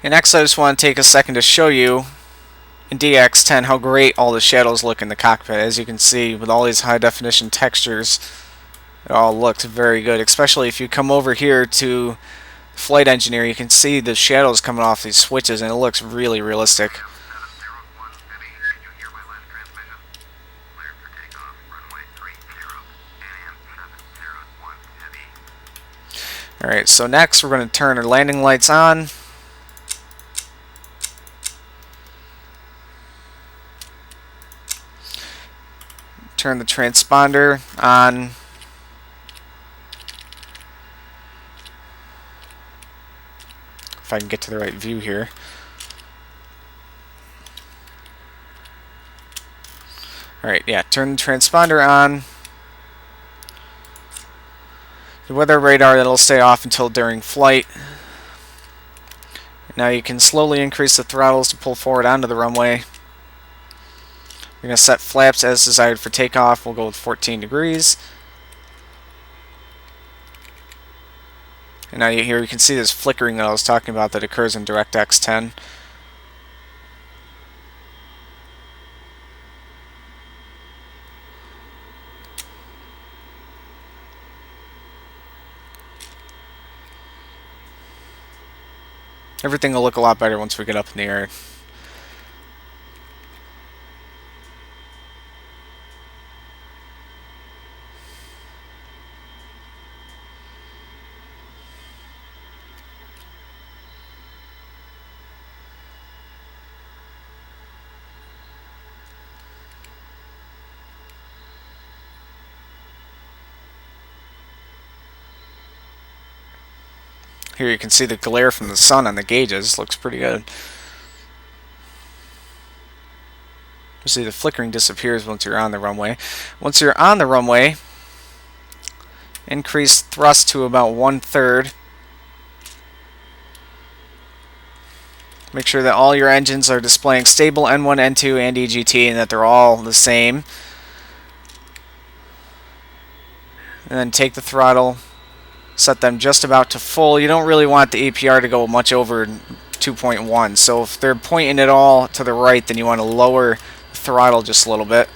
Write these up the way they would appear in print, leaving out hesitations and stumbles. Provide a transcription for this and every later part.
And next I just want to take a second to show you in DX10 how great all the shadows look in the cockpit. As you can see, with all these high definition textures, it all looks very good, especially if you come over here to Flight Engineer. You can see the shadows coming off these switches and it looks really realistic. Alright, so next we're going to turn our landing lights on. Turn the transponder on. If I can get to the right view here. Alright, yeah, turn the transponder on. The weather radar, that'll stay off until during flight. Now you can slowly increase the throttles to pull forward onto the runway. We're going to set flaps as desired for takeoff. We'll go with 14 degrees. And now here you can see this flickering that I was talking about that occurs in DirectX 10. Everything will look a lot better once we get up in the air. Here you can see the glare from the sun on the gauges. Looks pretty good. You see the flickering disappears once you're on the runway. Once you're on the runway, increase thrust to about 1/3. Make sure that all your engines are displaying stable N1, N2, and EGT and that they're all the same. And then take the throttle, set them just about to full. You don't really want the APR to go much over 2.1. So if they're pointing it all to the right, then you want to lower the throttle just a little bit.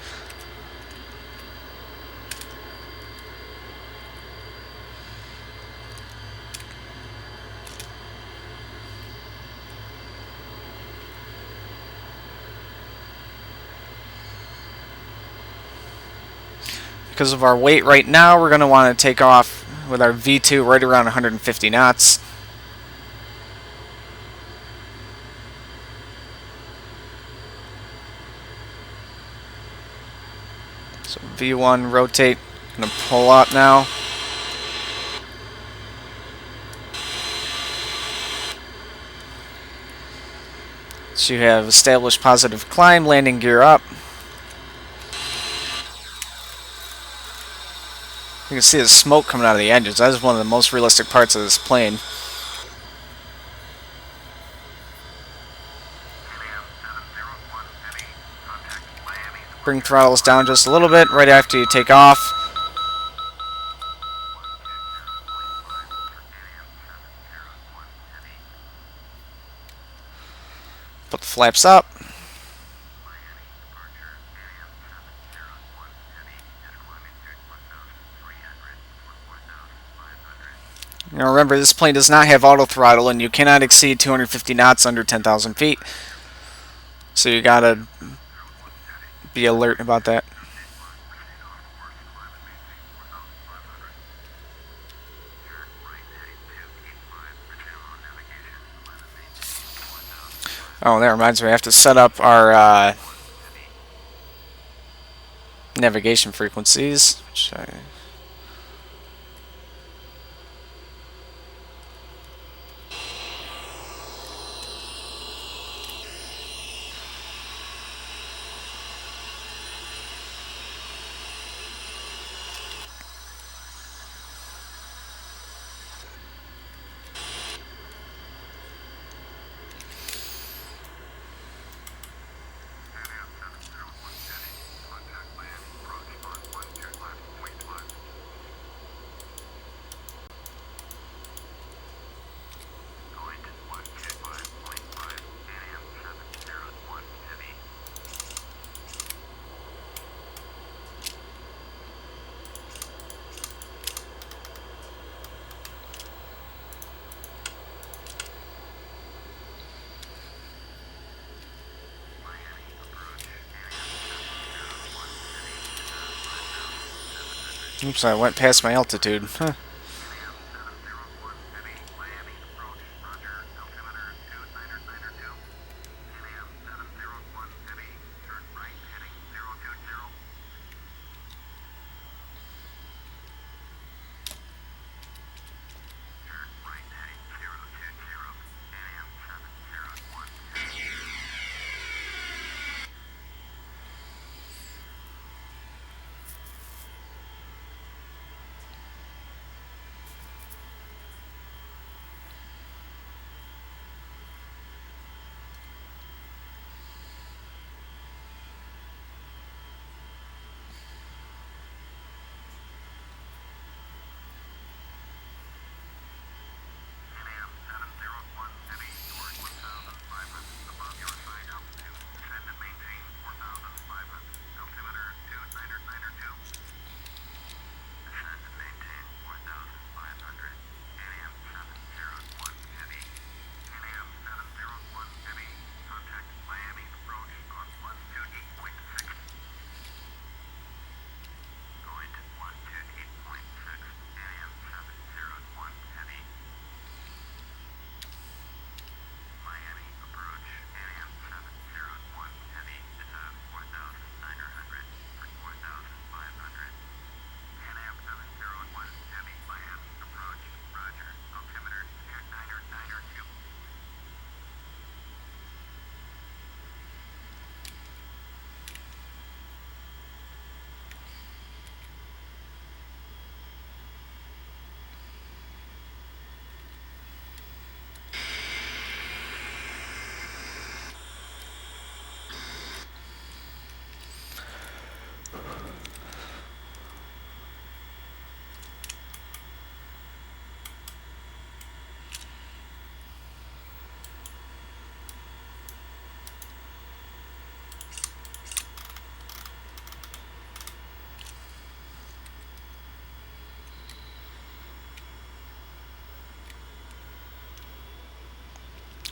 Because of our weight right now, we're going to want to take off with our V2 right around 150 knots. So V1 rotate, going to pull up now. So you have established positive climb, landing gear up. You can see the smoke coming out of the engines. That is one of the most realistic parts of this plane. Bring throttles down just a little bit right after you take off. Put the flaps up. Now remember, this plane does not have auto throttle and you cannot exceed 250 knots under 10,000 feet. So you gotta be alert about that. Oh, that reminds me, I have to set up our navigation frequencies. Oops, I went past my altitude. Huh.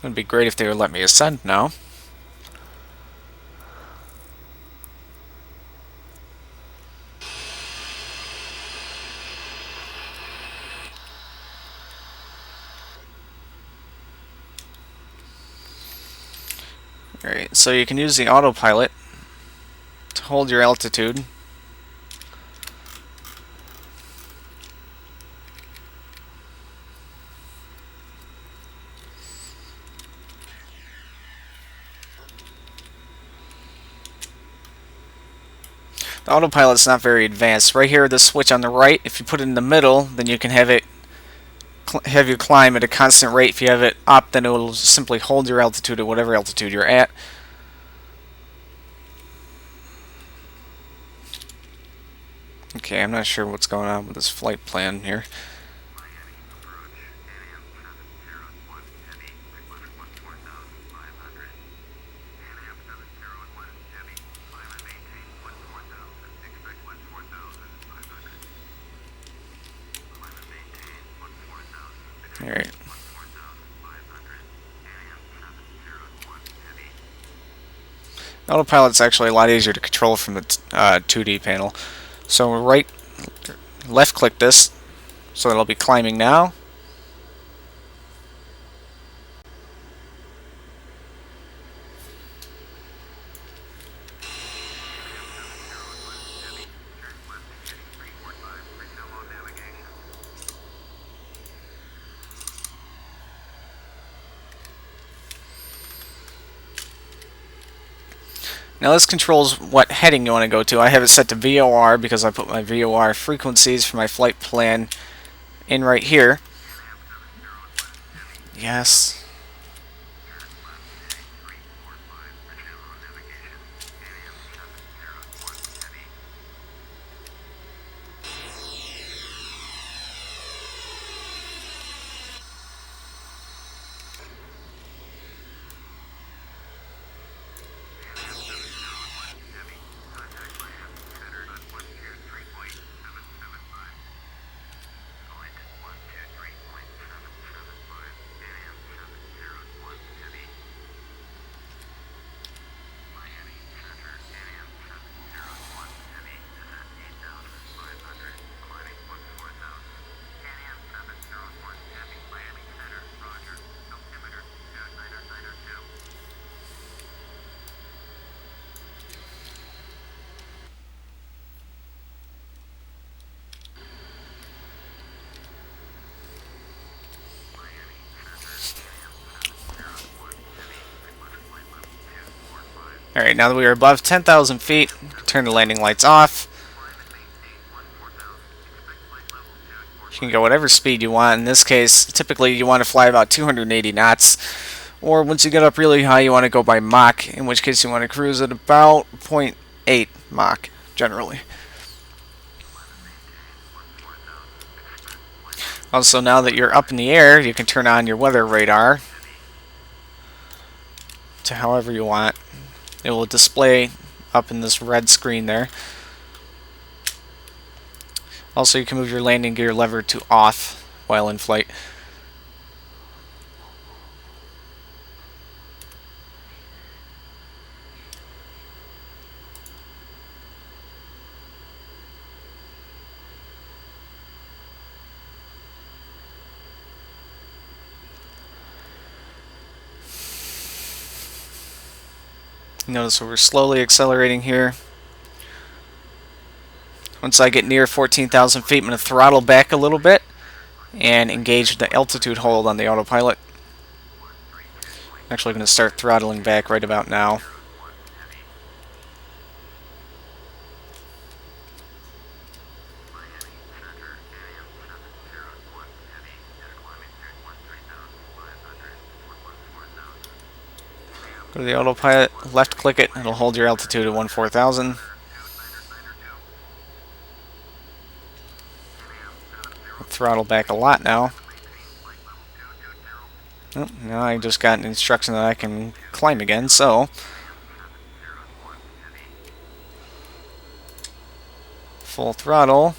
It'd be great if they would let me ascend now. Alright, so you can use the autopilot to hold your altitude. The autopilot's not very advanced. Right here, the switch on the right, if you put it in the middle, then you can have it have you climb at a constant rate. If you have it up, then it will simply hold your altitude at whatever altitude you're at. Okay, I'm not sure what's going on with this flight plan here. Alright. Autopilot's actually a lot easier to control from the 2D panel. So left click this, so it'll be climbing now. Now this controls what heading you want to go to. I have it set to VOR because I put my VOR frequencies for my flight plan in right here. Yes. Alright, now that we are above 10,000 feet, turn the landing lights off. You can go whatever speed you want. In this case, typically you want to fly about 280 knots. Or once you get up really high, you want to go by Mach, in which case you want to cruise at about 0.8 Mach, generally. Also, now that you're up in the air, you can turn on your weather radar to however you want. It will display up in this red screen there. Also, you can move your landing gear lever to off while in flight. Notice we're slowly accelerating here. Once I get near 14,000 feet, I'm going to throttle back a little bit and engage the altitude hold on the autopilot. I'm actually going to start throttling back right about now. Go to the autopilot, left click it, it'll hold your altitude at 14,000. Throttle back a lot now. Oh, now I just got an instruction that I can climb again, so full throttle.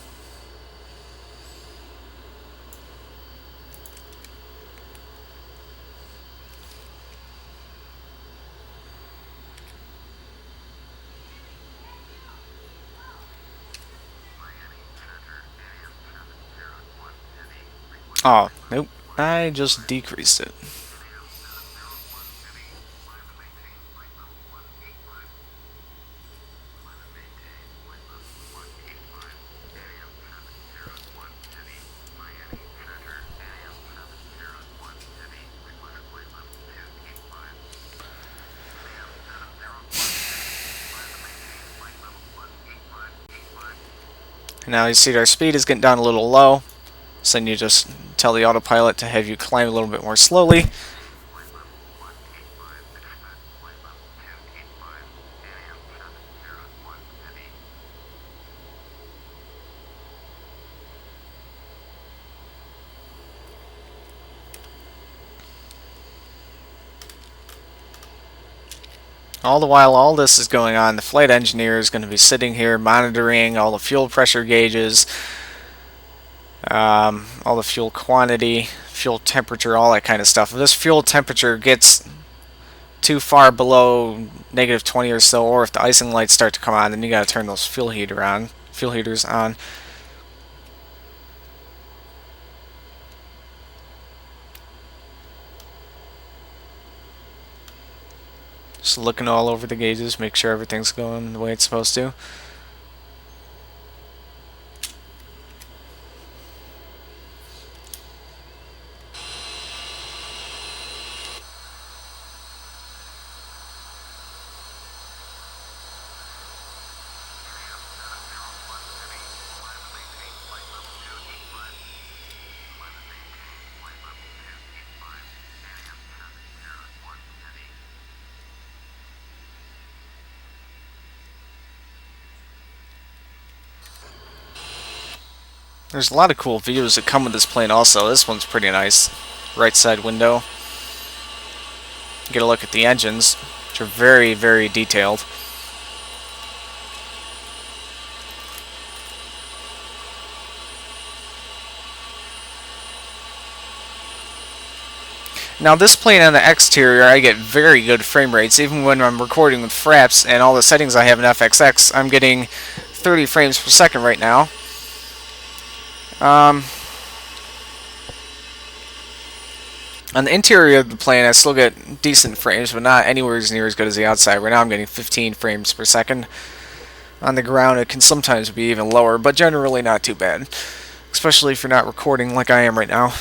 Oh, nope. I just decreased it. Now you see our speed is getting down a little low, so then you just tell the autopilot to have you climb a little bit more slowly. All the while all this is going on, the flight engineer is going to be sitting here monitoring all the fuel pressure gauges, all the fuel quantity, fuel temperature, all that kind of stuff. If this fuel temperature gets too far below -20 or so, or if the icing lights start to come on, then you got to turn those fuel heaters on. Just looking all over the gauges, make sure everything's going the way it's supposed to. There's a lot of cool views that come with this plane also. This one's pretty nice. Right side window. Get a look at the engines, which are very, very detailed. Now this plane on the exterior, I get very good frame rates. Even when I'm recording with Fraps and all the settings I have in FSX, I'm getting 30 frames per second right now. On the interior of the plane, I still get decent frames, but not anywhere near as good as the outside. Right now I'm getting 15 frames per second. On the ground, it can sometimes be even lower, but generally not too bad. Especially if you're not recording like I am right now.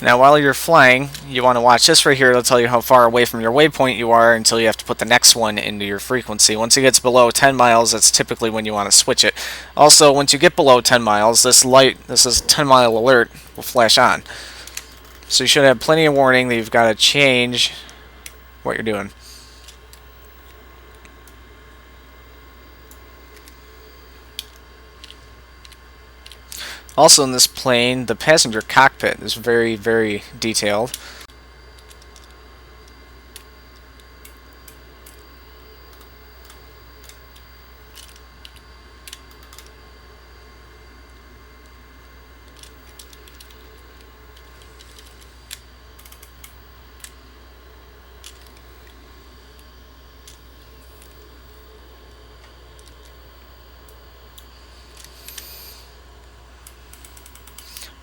Now while you're flying, you want to watch this right here. It'll tell you how far away from your waypoint you are until you have to put the next one into your frequency. Once it gets below 10 miles, that's typically when you want to switch it. Also, once you get below 10 miles, this light, this is 10-mile alert, will flash on. So you should have plenty of warning that you've got to change what you're doing. Also in this plane, the passenger cockpit is very, very detailed.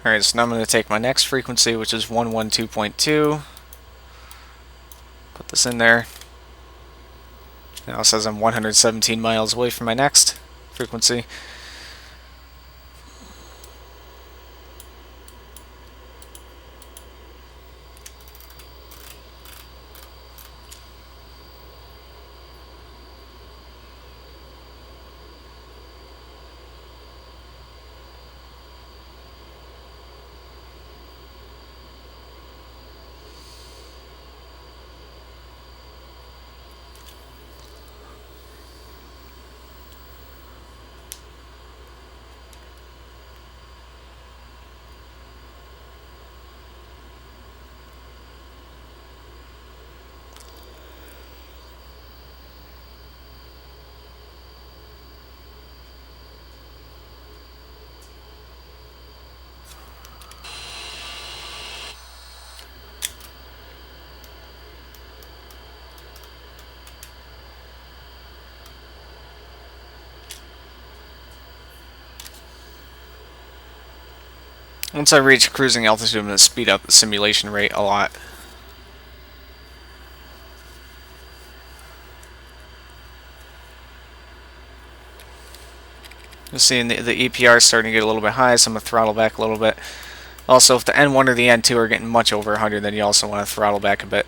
Alright, so now I'm going to take my next frequency, which is 112.2. Put this in there. Now it says I'm 117 miles away from my next frequency. Once I reach cruising altitude, I'm going to speed up the simulation rate a lot. You'll see the EPR is starting to get a little bit high, so I'm going to throttle back a little bit. Also, if the N1 or the N2 are getting much over 100, then you also want to throttle back a bit.